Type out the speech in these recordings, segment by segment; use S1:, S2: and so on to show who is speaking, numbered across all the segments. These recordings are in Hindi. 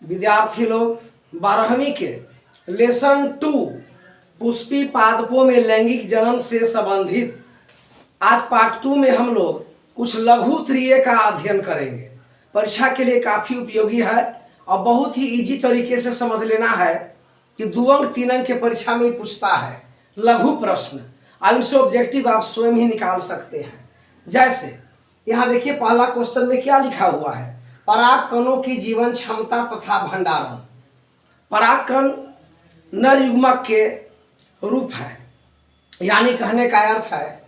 S1: विद्यार्थी लोग 12वीं के लेसन 2 पुष्पी पादपों में लैंगिक जन्म से संबंधित आज पार्ट 2 में हम लोग कुछ लघु त्रिय का अध्ययन करेंगे। परीक्षा के लिए काफ़ी उपयोगी है और बहुत ही इजी तरीके से समझ लेना है कि 2 अंक 3 अंक के परीक्षा में पूछता है लघु प्रश्न। अब इनसे ऑब्जेक्टिव आप स्वयं ही निकाल सकते हैं। जैसे यहाँ देखिए पहला क्वेश्चन में क्या लिखा हुआ है, पराग कणों की जीवन क्षमता तथा भंडारण। पराग कण नर युग्मक के रूप है, यानी कहने का अर्थ है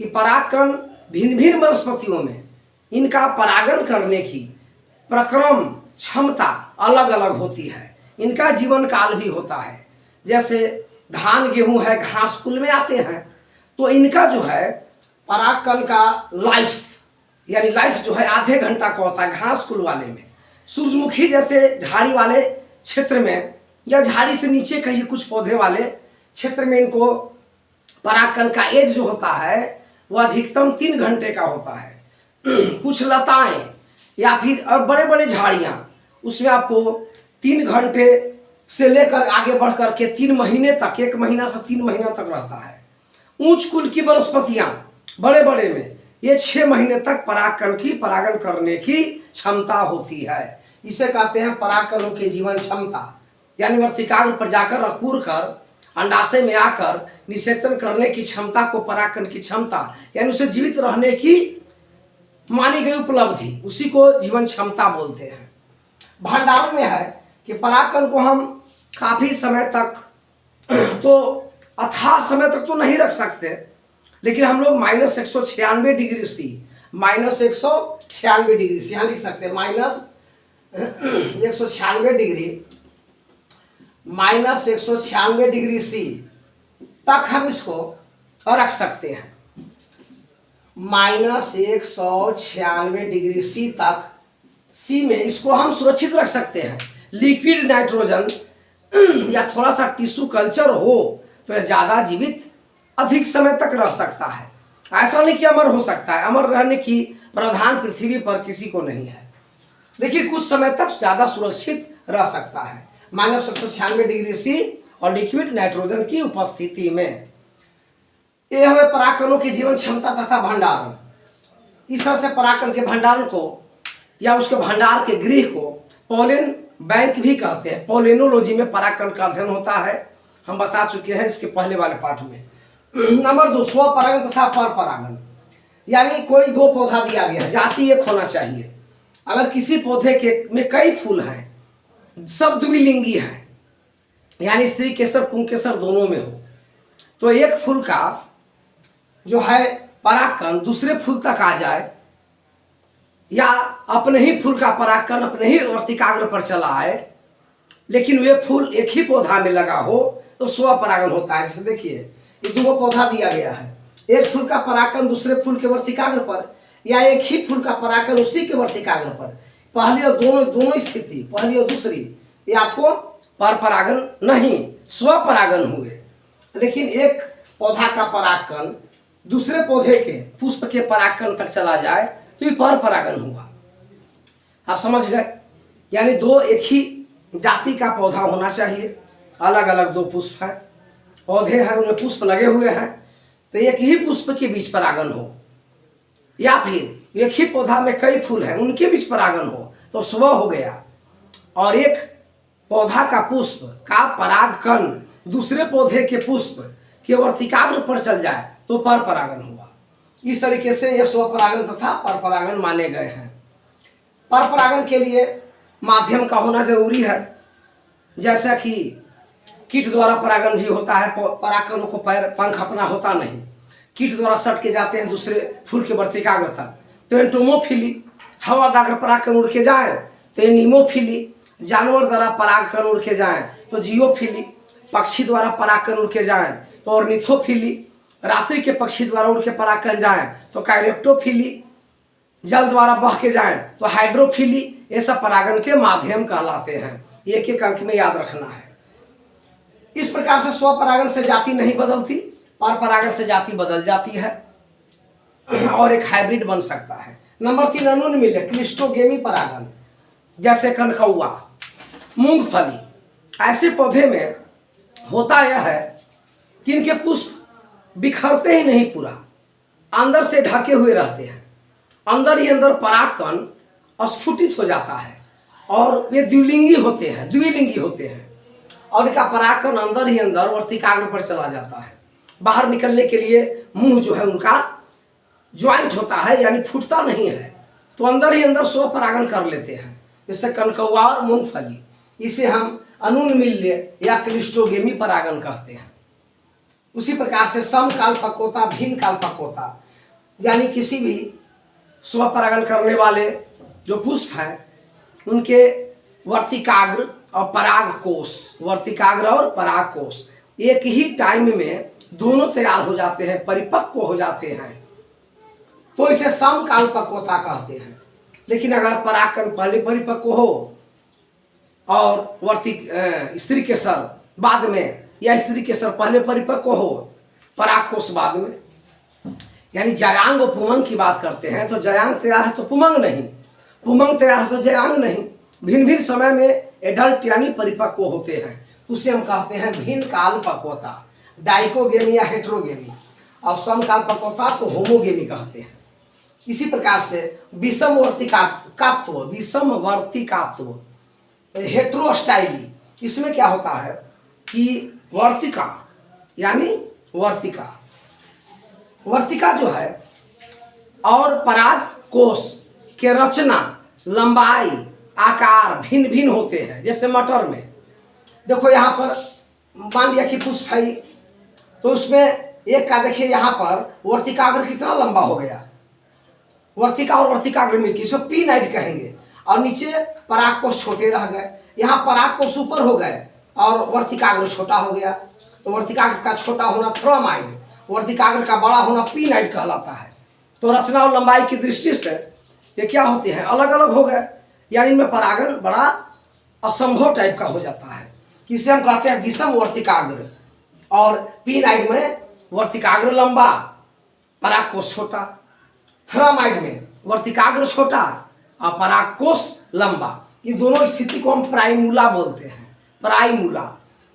S1: कि पराग कण भिन्न भिन्न वनस्पतियों में इनका परागण करने की प्रक्रम क्षमता अलग अलग होती है। इनका जीवन काल भी होता है। जैसे धान गेहूं है घास कुल में आते हैं, तो इनका जो है पराग कण का लाइफ यानी लाइफ जो है आधे घंटा का होता है घास कुल वाले में। सूरजमुखी जैसे झाड़ी वाले क्षेत्र में या झाड़ी से नीचे कहीं कुछ पौधे वाले क्षेत्र में इनको परागकण का एज जो होता है वह अधिकतम 3 घंटे का होता है। कुछ लताएं या फिर बड़े बड़े झाड़ियां उसमें आपको 3 घंटे से लेकर आगे बढ़ कर के 3 महीने तक, 1 महीना से 3 महीना तक रहता है। ऊंच कुल की वनस्पतियां बड़े बड़े में ये 6 महीने तक परागकण की परागण करने की क्षमता होती है। इसे कहते हैं परागकणों की जीवन क्षमता, यानी वर्तिकाग्र पर जाकर अंकुर कर अंडाशय में आकर निषेचन करने की क्षमता को परागकण की क्षमता यानी उसे जीवित रहने की मानी गई उपलब्धि, उसी को जीवन क्षमता बोलते हैं। भंडारण में है कि परागकण को हम काफी समय तक तो अथाह समय तक तो नहीं रख सकते, लेकिन हम लोग -196 डिग्री सी -196 डिग्री सी यहाँ लिख सकते हैं -196 डिग्री -196 डिग्री सी तक हम इसको रख सकते हैं। -196 डिग्री सी तक सी में इसको हम सुरक्षित रख सकते हैं। लिक्विड नाइट्रोजन या थोड़ा सा टिश्यू कल्चर हो तो यह ज़्यादा जीवित अधिक समय तक रह सकता है। ऐसा नहीं कि अमर हो सकता है, अमर रहने की प्रावधान पृथ्वी पर किसी को नहीं है, लेकिन कुछ समय तक ज़्यादा सुरक्षित रह सकता है -196 डिग्री सी और लिक्विड नाइट्रोजन की उपस्थिति में। यह है परागकणों की जीवन क्षमता तथा भंडारण। इस तरह से परागकण के भंडारण को या उसके भंडार के गृह को पोलेन बैंक भी कहते हैं। पोलेनोलॉजी में परागकण का अध्ययन होता है, हम बता चुके हैं इसके पहले वाले पाठ में। नंबर 2 स्वपरागण तथा परपरागण, यानी कोई 2 पौधा दिया गया, जाति एक होना चाहिए। अगर किसी पौधे के में कई फूल हैं, सब द्विलिंगी हैं, यानी स्त्री केसर पुंकेसर दोनों में हो, तो एक फूल का जो है परागकण दूसरे फूल तक आ जाए या अपने ही फूल का परागकण अपने ही वर्तिकाग्र पर चला आए, लेकिन वे फूल एक ही पौधा में लगा हो तो स्वपरागण होता है। जैसे देखिए ये 2 पौधा दिया गया है, एक फूल का परागकण दूसरे फूल के वर्तिकाग्र पर या एक ही फूल का परागकण उसी के वर्तिकाग्र पर, पहली और दोनों स्थिति पहली और दूसरी, ये आपको परपरागण नहीं स्वपरागण हुए। लेकिन एक पौधा का परागकण दूसरे पौधे के पुष्प के परागकण तक चला जाए तो ये परपरागण हुआ। आप समझ गए, यानी 2 एक ही जाति का पौधा होना चाहिए, अलग अलग 2 पुष्प हैं, पौधे हैं उनमें पुष्प लगे हुए हैं, तो एक ही पुष्प के बीच परागण हो, या फिर एक ही पौधा में कई फूल हैं उनके बीच परागण हो तो स्व हो गया। और एक पौधा का पुष्प का परागकण दूसरे पौधे के पुष्प के वर्तिकाग्र पर चल जाए तो परपरागण हुआ। इस तरीके से यह स्वपरागण तथा परपरागण माने गए हैं। परपरागण के लिए माध्यम का होना जरूरी है, जैसा कि कीट द्वारा परागण भी होता है। परागकणों को पैर पंख अपना होता नहीं, कीट द्वारा सट के जाते हैं दूसरे फूल के वर्तिकाग्र तक, तो एंटोमोफिली, हवा दाकर परागकण उड़ के जाए तो एनीमोफिली, जानवर द्वारा परागकण उड़ के जाए तो जियोफिली, पक्षी द्वारा परागकण उड़ के जाए तो ऑर्निथोफिली, रात्रि के पक्षी द्वारा उड़ के परागकण जाए तो काइरेप्टोफिली, जल द्वारा बह के जाए तो हाइड्रोफिली। ये सब परागण के माध्यम कहलाते हैं, एक एक अंक में याद रखना है। इस प्रकार से स्वपरागण से जाति नहीं बदलती, परपरागण से जाति बदल जाती है और एक हाइब्रिड बन सकता है। नंबर 3 अनुन्मिलक क्लिस्टोगेमी परागण, जैसे कनकौआ मूंगफली, ऐसे पौधे में होता यह है कि इनके पुष्प बिखरते ही नहीं, पूरा अंदर से ढके हुए रहते हैं। अंदर ही अंदर परागकण स्फुटित हो जाता है और वे द्विलिंगी होते हैं और इनका परागकण अंदर ही अंदर वर्तिकाग्र पर चला जाता है। बाहर निकलने के लिए मुंह जो है उनका ज्वाइंट होता है, यानी फूटता नहीं है, तो अंदर ही अंदर स्व परागण कर लेते हैं। जैसे कनकौआ और मूंगफली, इसे हम अनुन्मील्य या क्लिस्टोगेमी परागण कहते हैं। उसी प्रकार से समकाल पक्वता, भिन्न काल पक्वता, यानी किसी भी स्व परागण करने वाले जो पुष्प हैं उनके वर्तिकाग्र और परागकोश, वर्तिकाग्र और परागकोश एक ही टाइम में दोनों तैयार हो जाते हैं, परिपक्व हो जाते हैं, तो इसे समकाल पक्वता कहते हैं। लेकिन अगर परागकण पहले परिपक्व हो और स्त्री केसर बाद में, या स्त्री केसर पहले परिपक्व हो, परागकोश बाद में, यानी जयांग और पुमंग की बात करते हैं, तो जयांग तैयार है तो पुमंग नहीं, पुमंग तैयार है तो जयांग नहीं। भिन्न भिन्न समय में एडल्ट यानी परिपक्व होते हैं, उसे हम कहते हैं भिन्न काल पक्वता, डाइकोगेमी या हेट्रोगेमी, और समकाल पक्वता को होमोगेमी कहते हैं। इसी प्रकार से विषमवर्तिकात्व, हेट्रोस्टाइली, इसमें क्या होता है कि वर्तिका यानी वर्तिका जो है और पराग कोश के रचना, लंबाई, आकार भिन्न भिन्न होते हैं। जैसे मटर में देखो, यहाँ पर मान लिया कि पुष्प है, तो उसमें एक का देखिए यहाँ पर वर्तिकाग्र कितना लंबा हो गया, वर्तिका और वर्तिकाग्र मिलकर इसको पी नाइट कहेंगे, और नीचे परागकोश छोटे रह गए। यहाँ परागकोश ऊपर हो गए और वर्तिकाग्र छोटा हो गया, तो वर्तिकाग्र का छोटा होना थ्रोमाइड, वर्तिकाग्र का बड़ा होना पी नाइट कहलाता है। तो रचना और लंबाई की दृष्टि से ये क्या होते हैं, अलग अलग हो गए, यानी इनमें परागण बड़ा असंभव टाइप का हो जाता है। इसे हम कहते हैं विषम वर्तिकाग्र, और पी नाइट में वर्तिकाग्र लंबा, परागकोश छोटा। थ्रामाइड में वर्तिकाग्र छोटा और परागकोश लंबा। इन दोनों स्थिति को हम प्राइमूला बोलते हैं, प्राइमूला।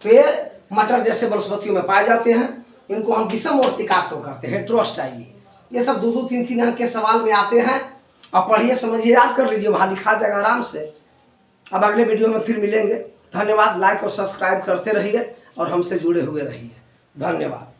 S1: तो ये मटर जैसे वनस्पतियों में पाए जाते हैं, इनको हम विषम वर्तिकात्व कहते हैं, हेट्रोस्टाइली। ये सब 2-2, 3-3 अंक के सवाल में आते हैं, और पढ़िए, समझिए, याद कर लीजिए, वहाँ लिखा जाएगा आराम से। अब अगले वीडियो में फिर मिलेंगे। धन्यवाद। लाइक और सब्सक्राइब करते रहिए और हमसे जुड़े हुए रहिए। धन्यवाद।